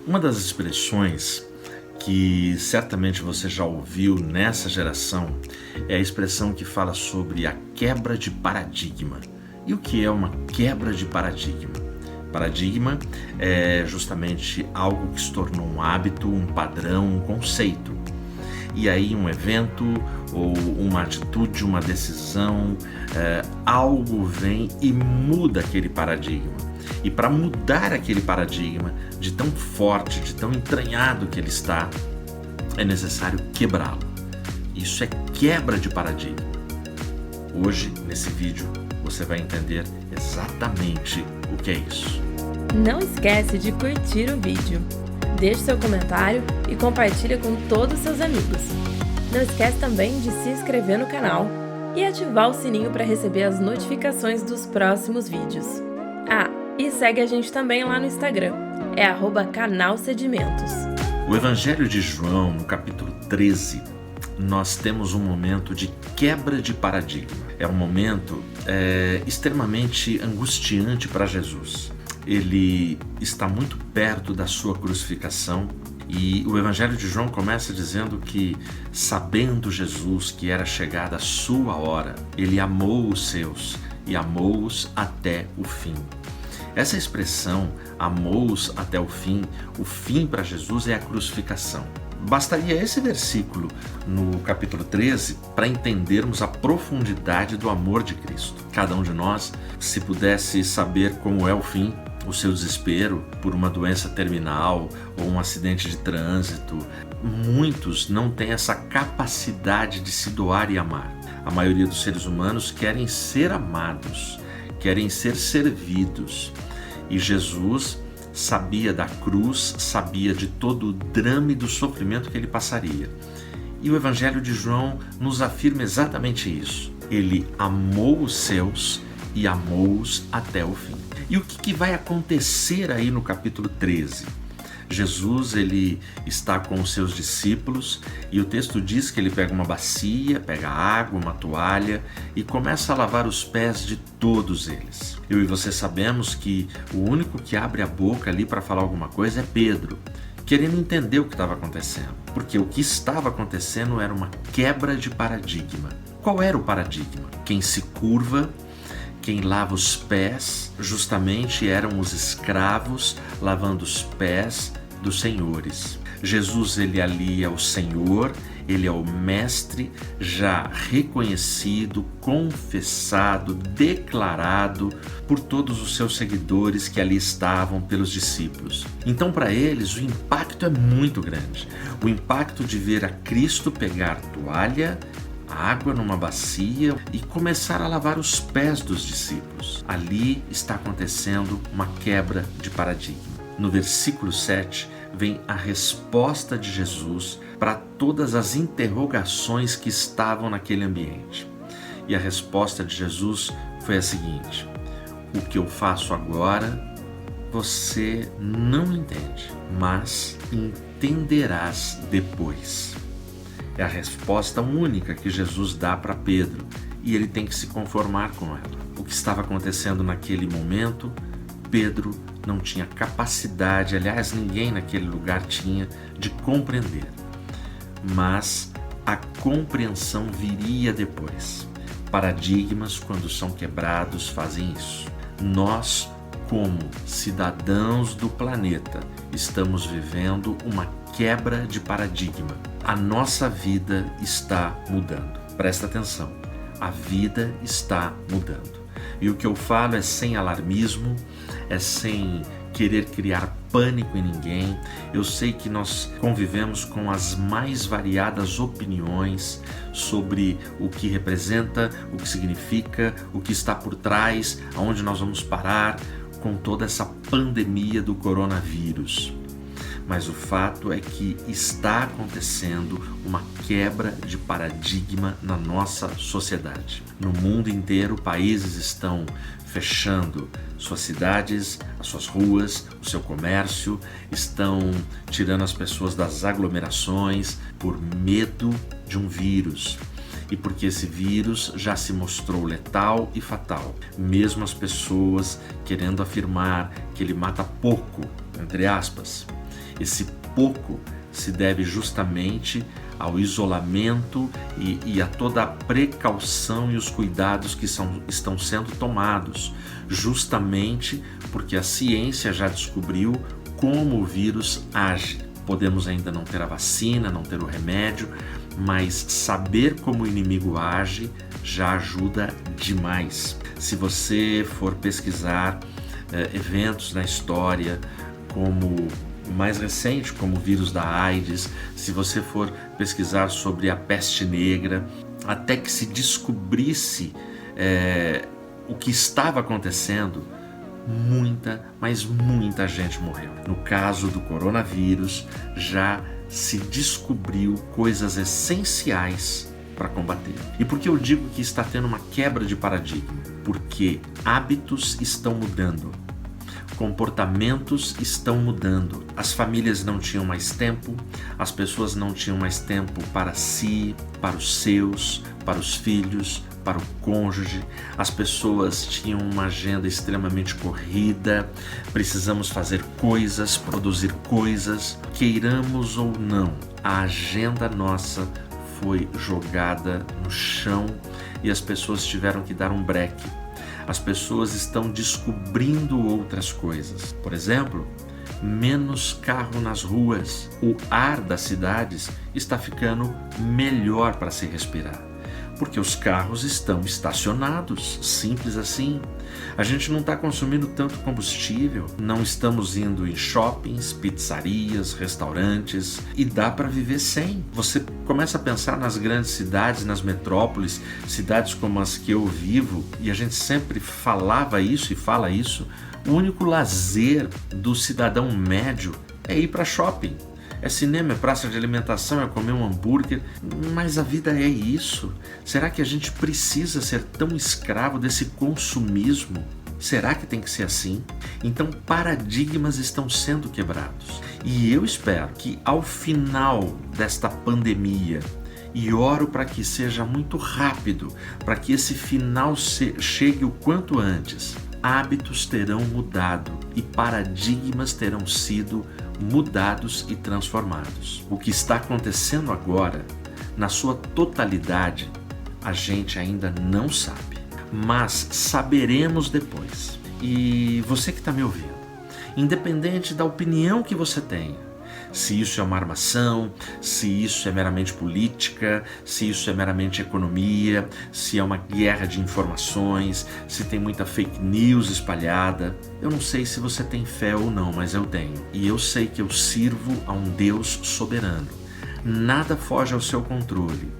Uma das expressões que certamente você já ouviu nessa geração é a expressão que fala sobre a quebra de paradigma. E o que é uma quebra de paradigma? Paradigma é justamente algo que se tornou um hábito, um padrão, um conceito. E aí um evento ou uma atitude, uma decisão, algo vem e muda aquele paradigma. E para mudar aquele paradigma, de tão forte, de tão entranhado que ele está, é necessário quebrá-lo. Isso é quebra de paradigma. Hoje, nesse vídeo, você vai entender exatamente o que é isso. Não esquece de curtir o vídeo, deixe seu comentário e compartilha com todos os seus amigos. Não esquece também de se inscrever no canal e ativar o sininho para receber as notificações dos próximos vídeos. E segue a gente também lá no Instagram, é @canalsedimentos. O Evangelho de João, no capítulo 13, nós temos um momento de quebra de paradigma. É um momento extremamente angustiante para Jesus. Ele está muito perto da sua crucificação e o Evangelho de João começa dizendo que, sabendo Jesus que era chegada a sua hora, ele amou os seus e amou-os até o fim. Essa expressão, amou-os até o fim para Jesus é a crucificação. Bastaria esse versículo no capítulo 13 para entendermos a profundidade do amor de Cristo. Cada um de nós, se pudesse saber como é o fim, o seu desespero por uma doença terminal ou um acidente de trânsito, muitos não têm essa capacidade de se doar e amar. A maioria dos seres humanos querem ser amados, querem ser servidos. E Jesus sabia da cruz, sabia de todo o drama e do sofrimento que ele passaria. E o Evangelho de João nos afirma exatamente isso. Ele amou os seus e amou-os até o fim. E o que vai acontecer aí no capítulo 13? Jesus, ele está com os seus discípulos e o texto diz que ele pega uma bacia, pega água, uma toalha e começa a lavar os pés de todos eles. Eu e você sabemos que o único que abre a boca ali para falar alguma coisa é Pedro, querendo entender o que estava acontecendo, porque o que estava acontecendo era uma quebra de paradigma. Qual era o paradigma? Quem se curva, quem lava os pés, justamente eram os escravos lavando os pés dos senhores. Jesus, ele ali é o Senhor, ele é o Mestre, já reconhecido, confessado, declarado por todos os seus seguidores que ali estavam, pelos discípulos. Então, para eles, o impacto é muito grande. O impacto de ver a Cristo pegar toalha, água numa bacia e começar a lavar os pés dos discípulos. Ali está acontecendo uma quebra de paradigma. No versículo 7 vem a resposta de Jesus para todas as interrogações que estavam naquele ambiente. E a resposta de Jesus foi a seguinte: o que eu faço agora você não entende, mas entenderás depois. É a resposta única que Jesus dá para Pedro e ele tem que se conformar com ela. O que estava acontecendo naquele momento, Pedro não tinha capacidade, aliás, ninguém naquele lugar tinha, de compreender. Mas a compreensão viria depois. Paradigmas, quando são quebrados, fazem isso. Nós, como cidadãos do planeta, estamos vivendo uma quebra de paradigma. A nossa vida está mudando. Presta atenção, a vida está mudando. E o que eu falo é sem alarmismo, é sem querer criar pânico em ninguém. Eu sei que nós convivemos com as mais variadas opiniões sobre o que representa, o que significa, o que está por trás, aonde nós vamos parar com toda essa pandemia do coronavírus. Mas o fato é que está acontecendo uma quebra de paradigma na nossa sociedade. No mundo inteiro, países estão fechando suas cidades, as suas ruas, o seu comércio, estão tirando as pessoas das aglomerações por medo de um vírus. E porque esse vírus já se mostrou letal e fatal, mesmo as pessoas querendo afirmar que ele mata pouco, entre aspas. Esse pouco se deve justamente ao isolamento e a toda a precaução e os cuidados que estão sendo tomados, justamente porque a ciência já descobriu como o vírus age. Podemos ainda não ter a vacina, não ter o remédio, mas saber como o inimigo age já ajuda demais. Se você for pesquisar eventos na história, como o mais recente, como o vírus da AIDS, se você for pesquisar sobre a peste negra, até que se descobrisse o que estava acontecendo, mas muita gente morreu. No caso do coronavírus, já se descobriu coisas essenciais para combater. E por que eu digo que está tendo uma quebra de paradigma? Porque hábitos estão mudando. Comportamentos estão mudando. As famílias não tinham mais tempo, as pessoas não tinham mais tempo para si, para os seus, para os filhos, para o cônjuge. As pessoas tinham uma agenda extremamente corrida, precisamos fazer coisas, produzir coisas. Queiramos ou não, a agenda nossa foi jogada no chão e as pessoas tiveram que dar um breque. As pessoas estão descobrindo outras coisas. Por exemplo, menos carro nas ruas. O ar das cidades está ficando melhor para se respirar, porque os carros estão estacionados, simples assim. A gente não está consumindo tanto combustível, não estamos indo em shoppings, pizzarias, restaurantes, e dá para viver sem. Você começa a pensar nas grandes cidades, nas metrópoles, cidades como as que eu vivo, e a gente sempre falava isso e fala isso. O único lazer do cidadão médio é ir para shopping. É cinema, é praça de alimentação, é comer um hambúrguer, mas a vida é isso. Será que a gente precisa ser tão escravo desse consumismo? Será que tem que ser assim? Então, paradigmas estão sendo quebrados. E eu espero que ao final desta pandemia, e oro para que seja muito rápido, para que esse final chegue o quanto antes, hábitos terão mudado e paradigmas terão sido mudados e transformados. O que está acontecendo agora, na sua totalidade, a gente ainda não sabe, mas saberemos depois. E você que está me ouvindo, independente da opinião que você tenha, se isso é uma armação, se isso é meramente política, se isso é meramente economia, se é uma guerra de informações, se tem muita fake news espalhada. Eu não sei se você tem fé ou não, mas eu tenho. E eu sei que eu sirvo a um Deus soberano. Nada foge ao seu controle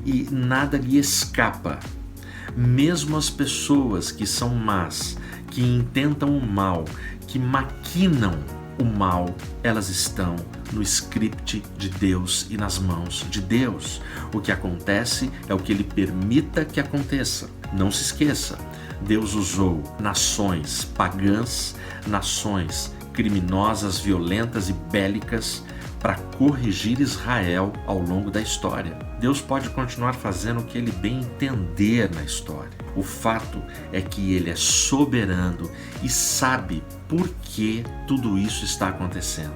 e nada lhe escapa. Mesmo as pessoas que são más, que intentam o mal, que maquinam o mal, elas estão no script de Deus e nas mãos de Deus. O que acontece é o que Ele permita que aconteça. Não se esqueça, Deus usou nações pagãs, nações criminosas, violentas e bélicas para corrigir Israel ao longo da história. Deus pode continuar fazendo o que Ele bem entender na história. O fato é que Ele é soberano e sabe por que tudo isso está acontecendo.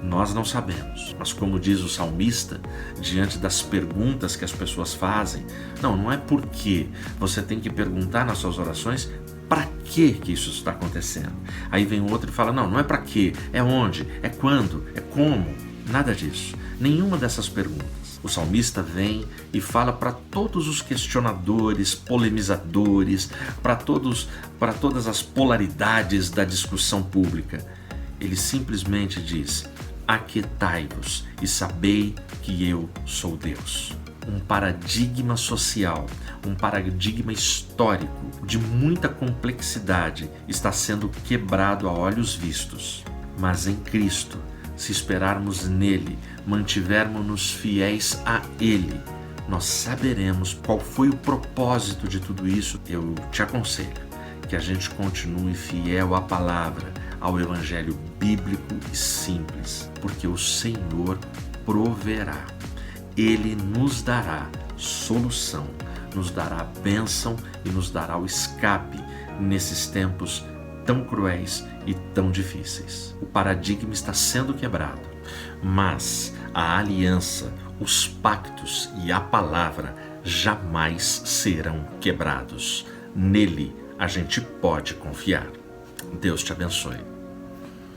Nós não sabemos, mas como diz o salmista, diante das perguntas que as pessoas fazem, não é por quê. Você tem que perguntar nas suas orações para que isso está acontecendo. Aí vem o outro e fala, não é para quê, é onde, é quando, é como. Nada disso, nenhuma dessas perguntas. O salmista vem e fala para todos os questionadores, polemizadores, para todas as polaridades da discussão pública. Ele simplesmente diz, aquietai-vos e sabei que eu sou Deus. Um paradigma social, um paradigma histórico de muita complexidade está sendo quebrado a olhos vistos. Mas em Cristo, se esperarmos nele, mantivermos-nos fiéis a Ele, nós saberemos qual foi o propósito de tudo isso. Eu te aconselho que a gente continue fiel à palavra, ao evangelho bíblico e simples, porque o Senhor proverá. Ele nos dará solução, nos dará bênção e nos dará o escape nesses tempos tão cruéis e tão difíceis. O paradigma está sendo quebrado, mas a aliança, os pactos e a palavra jamais serão quebrados. Nele a gente pode confiar. Deus te abençoe.